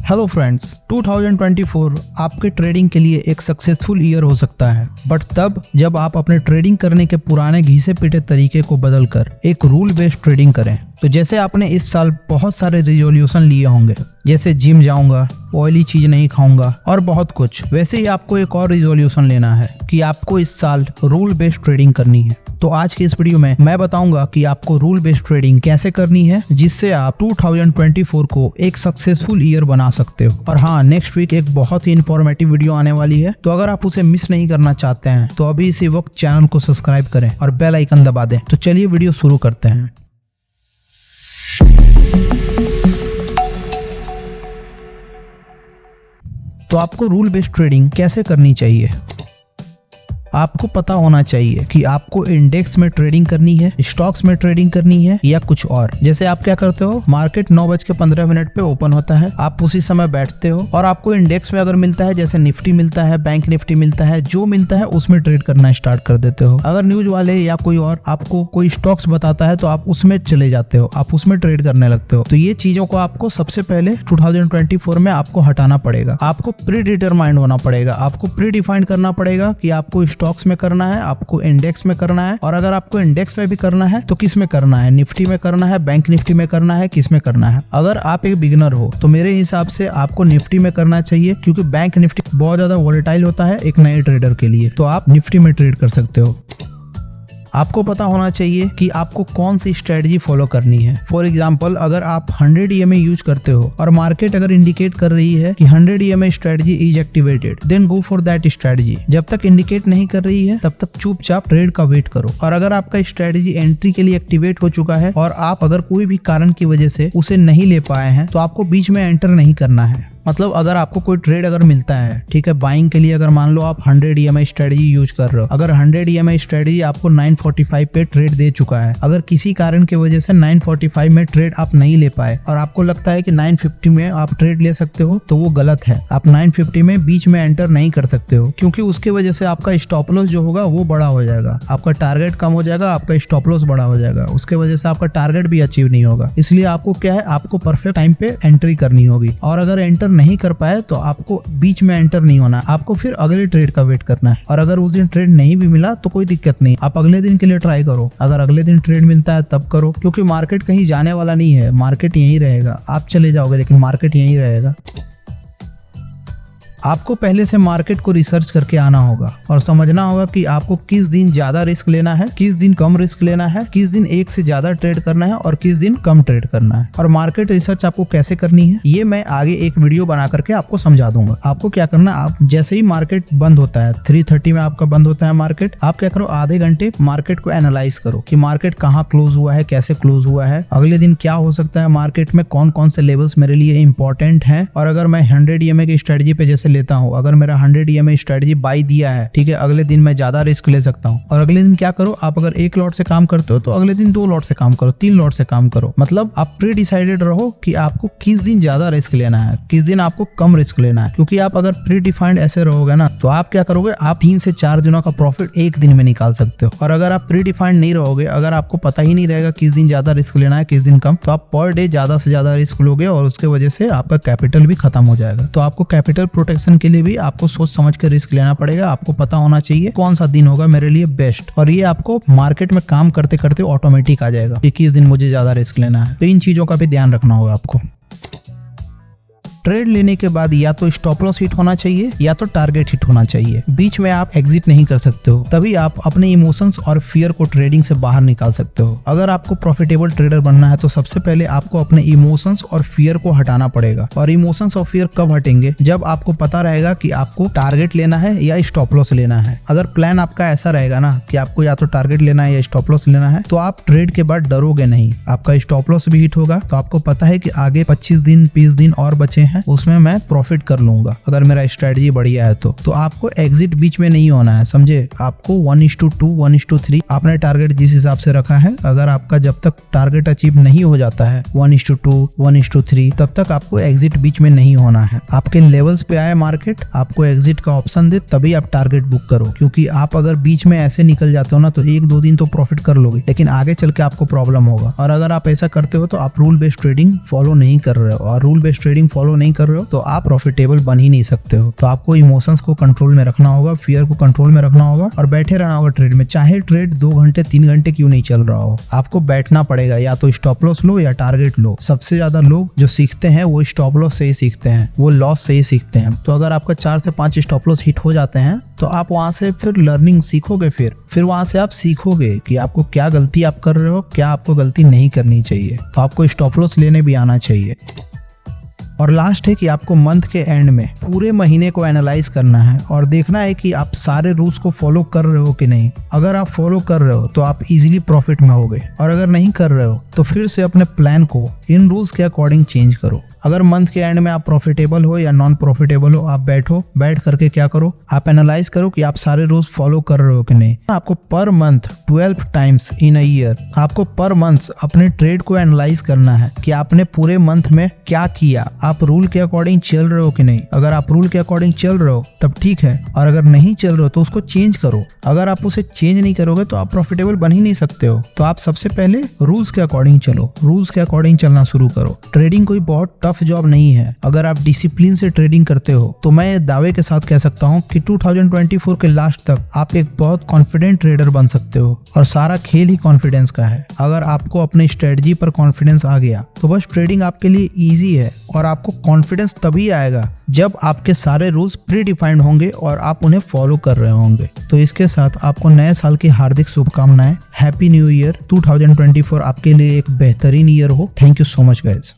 Hello friends, 2024 आपके trading के लिए एक सक्सेसफुल ईयर हो सकता है, बट तब जब आप अपने ट्रेडिंग करने के पुराने घिसे पिटे तरीके को बदलकर एक रूल बेस्ड ट्रेडिंग करें। तो जैसे आपने इस साल बहुत सारे रिजोल्यूशन लिए होंगे, जैसे जिम जाऊंगा, ऑयली चीज नहीं खाऊंगा और बहुत कुछ, वैसे ही आपको एक और रिजोल्यूशन लेना है कि आपको इस साल रूल बेस्ड ट्रेडिंग करनी है। तो आज के इस वीडियो में मैं बताऊंगा कि आपको रूल बेस्ड ट्रेडिंग कैसे करनी है, जिससे आप 2024 को एक सक्सेसफुल ईयर बना सकते हो। और हाँ, नेक्स्ट वीक एक बहुत ही इंफॉर्मेटिव वीडियो आने वाली है, तो अगर आप उसे मिस नहीं करना चाहते हैं तो अभी इसी वक्त चैनल को सब्सक्राइब करें और बेल आइकन दबा दें। तो चलिए वीडियो शुरू करते हैं। तो आपको रूल बेस्ड ट्रेडिंग कैसे करनी चाहिए? आपको पता होना चाहिए कि आपको इंडेक्स में ट्रेडिंग करनी है, स्टॉक्स में ट्रेडिंग करनी है या कुछ और। जैसे आप क्या करते हो, मार्केट 9:15 पे ओपन होता है, आप उसी समय बैठते हो और आपको इंडेक्स में अगर मिलता है, जैसे निफ्टी मिलता है, बैंक निफ्टी मिलता है, जो मिलता है उसमें ट्रेड करना स्टार्ट कर देते हो। अगर न्यूज वाले या कोई और आपको कोई स्टॉक्स बताता है तो आप उसमें चले जाते हो, आप उसमें ट्रेड करने लगते हो। तो ये चीजों को आपको सबसे पहले 2024 में आपको हटाना पड़ेगा। आपको प्री डिटरमाइंड होना पड़ेगा, आपको प्री डिफाइंड करना पड़ेगा कि आपको स्टॉक्स में करना है, आपको इंडेक्स में करना है, और अगर आपको इंडेक्स में भी करना है तो किस में करना है, निफ्टी में करना है, बैंक निफ्टी में करना है, किस में करना है। अगर आप एक बिगिनर हो तो मेरे हिसाब से आपको निफ्टी में करना चाहिए, क्योंकि बैंक निफ्टी बहुत ज्यादा वोलेटाइल होता है एक नए ट्रेडर के लिए, तो आप निफ्टी में ट्रेड कर सकते हो। आपको पता होना चाहिए कि आपको कौन सी स्ट्रेटजी फॉलो करनी है। फॉर एग्जांपल, अगर आप 100 EMA यूज करते हो और मार्केट अगर इंडिकेट कर रही है कि 100 EMA strategy is activated, then go for that strategy. जब तक इंडिकेट नहीं कर रही है तब तक चुपचाप ट्रेड का वेट करो। और अगर आपका स्ट्रेटजी एंट्री के लिए एक्टिवेट हो चुका है और आप अगर कोई भी कारण की वजह से उसे नहीं ले पाए हैं, तो आपको बीच में एंटर नहीं करना है। मतलब अगर आपको कोई ट्रेड अगर मिलता है, ठीक है, बाइंग के लिए, अगर मान लो आप 100 EMA स्ट्रेटजी यूज कर रहे हो, अगर 100 EMA स्ट्रेटजी आपको 945 पे ट्रेड दे चुका है, अगर किसी कारण की वजह से 945 में ट्रेड आप नहीं ले पाए और आपको लगता है कि 950 में आप ट्रेड ले सकते हो, तो वो गलत है। आप 950 में बीच में एंटर नहीं कर सकते हो, क्योंकि उसके वजह से आपका स्टॉप लॉस जो होगा वो बड़ा हो जाएगा, आपका टारगेट कम हो जाएगा, आपका स्टॉप लॉस बड़ा हो जाएगा, उसके वजह से आपका टारगेट भी अचीव नहीं होगा। इसलिए आपको क्या है, आपको परफेक्ट टाइम पे एंट्री करनी होगी, और अगर एंटर नहीं कर पाए तो आपको बीच में एंटर नहीं होना, आपको फिर अगले ट्रेड का वेट करना है। और अगर उस दिन ट्रेड नहीं भी मिला तो कोई दिक्कत नहीं, आप अगले दिन के लिए ट्राई करो। अगर अगले दिन ट्रेड मिलता है तब करो, क्योंकि मार्केट कहीं जाने वाला नहीं है, मार्केट यहीं रहेगा। आप चले जाओगे लेकिन मार्केट यहीं रहेगा। आपको पहले से मार्केट को रिसर्च करके आना होगा और समझना होगा कि आपको किस दिन ज्यादा रिस्क लेना है, किस दिन कम रिस्क लेना है, किस दिन एक से ज्यादा ट्रेड करना है और किस दिन कम ट्रेड करना है। और मार्केट रिसर्च आपको कैसे करनी है, ये मैं आगे एक वीडियो बना करके आपको समझा दूंगा। आपको क्या करना, आप जैसे ही मार्केट बंद होता है, 3:30 में आपका बंद होता है मार्केट, आप क्या करो, आधे घंटे मार्केट को एनालाइज करो कि मार्केट कहाँ क्लोज हुआ है, कैसे क्लोज हुआ है, अगले दिन क्या हो सकता है, मार्केट में कौन कौन से लेवल्स मेरे लिए इंपॉर्टेंट है। और अगर मैं 100 EMA की स्ट्रेटजी पे जैसे लेता हूँ, अगर मेरा 100 EMA स्ट्रेटजी बाई दिया है, ठीक है, अगले दिन मैं ज्यादा रिस्क ले सकता हूँ। और अगले दिन क्या करो, आप अगर 1 लॉट से काम करते हो तो अगले दिन 2 लॉट से काम करो, 3 लॉट से काम करो। मतलब आप प्री डिसाइडेड रहो कि आपको किस दिन ज्यादा रिस्क लेना है, किस दिन आपको कम रिस्क लेना है। क्योंकि आप अगर प्री डिफाइंड ऐसे रहोगे ना, तो आप क्या करोगे, आप 3 से 4 दिनों का प्रॉफिट एक दिन में निकाल सकते हो। और अगर आप प्री डिफाइंड नहीं रहोगे, अगर आपको पता ही नहीं रहेगा किस दिन ज्यादा रिस्क लेना है, किस दिन कम, तो आप पर डे ज्यादा से ज्यादा रिस्क लोगे और उसके वजह से आपका कैपिटल भी खत्म हो जाएगा। तो आपको कैपिटल प्रोटेक्शन के लिए भी आपको सोच समझ के रिस्क लेना पड़ेगा। आपको पता होना चाहिए कौन सा दिन होगा मेरे लिए बेस्ट, और ये आपको मार्केट में काम करते करते ऑटोमेटिक आ जाएगा कि किस दिन मुझे ज्यादा रिस्क लेना है। तो इन चीजों का भी ध्यान रखना होगा आपको। ट्रेड लेने के बाद या तो स्टॉप लॉस हिट होना चाहिए या तो टारगेट हिट होना चाहिए, बीच में आप एग्जिट नहीं कर सकते हो। तभी आप अपने इमोशंस और फियर को ट्रेडिंग से बाहर निकाल सकते हो। अगर आपको प्रॉफिटेबल ट्रेडर बनना है तो सबसे पहले आपको अपने इमोशंस और फियर को हटाना पड़ेगा। और इमोशंस और फियर कब हटेंगे, जब आपको पता रहेगा कि आपको टारगेट लेना है या स्टॉप लॉस लेना है। अगर प्लान आपका ऐसा रहेगा ना कि आपको या तो टारगेट लेना है या स्टॉप लॉस लेना है, तो आप ट्रेड के बाद डरोगे नहीं। आपका स्टॉप लॉस भी हिट होगा तो आपको पता है कि आगे 25 दिन 20 दिन और बचे हैं, उसमें मैं प्रॉफिट कर लूंगा अगर मेरा स्ट्रेटजी बढ़िया है। तो आपको एग्जिट बीच में नहीं होना है, समझे। आपको 1:2 1:3 आपने टारगेट जिस हिसाब से रखा है, अगर आपका जब तक टारगेट अचीव नहीं हो जाता है 1:2 1:3, तब तक आपको एग्जिट बीच में नहीं होना है। आपके लेवल्स पे आए मार्केट, आपको एग्जिट का ऑप्शन दे, तभी आप टारगेट बुक करो। क्योंकि आप अगर बीच में ऐसे निकल जाते हो ना, तो 1-2 दिन तो प्रॉफिट कर लोगे, लेकिन आगे चल के आपको प्रॉब्लम होगा। और अगर आप ऐसा करते हो तो आप रूल बेस्ड ट्रेडिंग फॉलो नहीं कर रहे हो, और रूल बेस्ड ट्रेडिंग फॉलो नहीं नहीं कर रहे हो तो आप प्रॉफिटेबल बन ही नहीं सकते हो। तो आपको इमोशंस को कंट्रोल में रखना होगा, फियर को कंट्रोल में रखना होगा और बैठे रहना होगा ट्रेड में। चाहे ट्रेड 2 घंटे 3 घंटे क्यों नहीं चल रहा हो, आपको बैठना पड़ेगा। या तो स्टॉप लॉस लो या टारगेट लो। सबसे ज्यादा लोग जो सीखते हैं वो स्टॉप लॉस से ही सीखते हैं, वो लॉस से ही सीखते हैं। तो अगर आपका 4 से 5 स्टॉप लॉस हिट हो जाते हैं तो आप वहां से फिर लर्निंग सीखोगे, फिर वहां से आप सीखोगे कि आपको क्या गलती आप कर रहे हो, क्या आपको गलती नहीं करनी चाहिए। तो आपको स्टॉप लॉस लेने भी आना चाहिए। और लास्ट है कि आपको मंथ के एंड में पूरे महीने को एनालाइज करना है और देखना है कि आप सारे रूल्स को फॉलो कर रहे हो कि नहीं। अगर आप फॉलो कर रहे हो तो आप इजीली प्रॉफिट में होगे, और अगर नहीं कर रहे हो तो फिर से अपने प्लान को इन रूल्स के अकॉर्डिंग चेंज करो। अगर मंथ के एंड में आप प्रॉफिटेबल हो या नॉन प्रॉफिटेबल हो, आप बैठ करके क्या करो, आप एनालाइज करो कि आप सारे रूल्स फॉलो कर रहे हो कि नहीं। आपको per month 12 times in a year आपको पर मंथ अपने ट्रेड को एनालाइज करना है कि आपने पूरे मंथ में क्या किया, आप रूल के अकॉर्डिंग चल रहे हो कि नहीं। अगर आप रूल के अकॉर्डिंग चल रहे हो तब ठीक है, और अगर नहीं चल रहे हो तो उसको चेंज करो। अगर आप उसे चेंज नहीं करोगे तो आप प्रॉफिटेबल बन ही नहीं सकते हो। तो आप सबसे पहले रूल्स के अकॉर्डिंग चलो, रूल्स के अकॉर्डिंग चलना शुरू करो। ट्रेडिंग कोई बहुत टफ जॉब नहीं है। अगर आप डिसिप्लिन से ट्रेडिंग करते हो तो मैं दावे के साथ कह सकता हूँ कि 2024 के लास्ट तक आप एक बहुत कॉन्फिडेंट ट्रेडर बन सकते हो। और सारा खेल ही कॉन्फिडेंस का है। अगर आपको अपने स्ट्रेटजी पर कॉन्फिडेंस आ गया तो बस ट्रेडिंग आपके लिए इजी है। और आपको कॉन्फिडेंस तभी आएगा जब आपके सारे रूल्स प्री डिफाइंड होंगे और आप उन्हें फॉलो कर रहे होंगे। तो इसके साथ आपको नए साल की हार्दिक शुभकामनाएं। Happy new year. 2024 आपके लिए एक बेहतरीन ईयर हो। Thank you so much guys.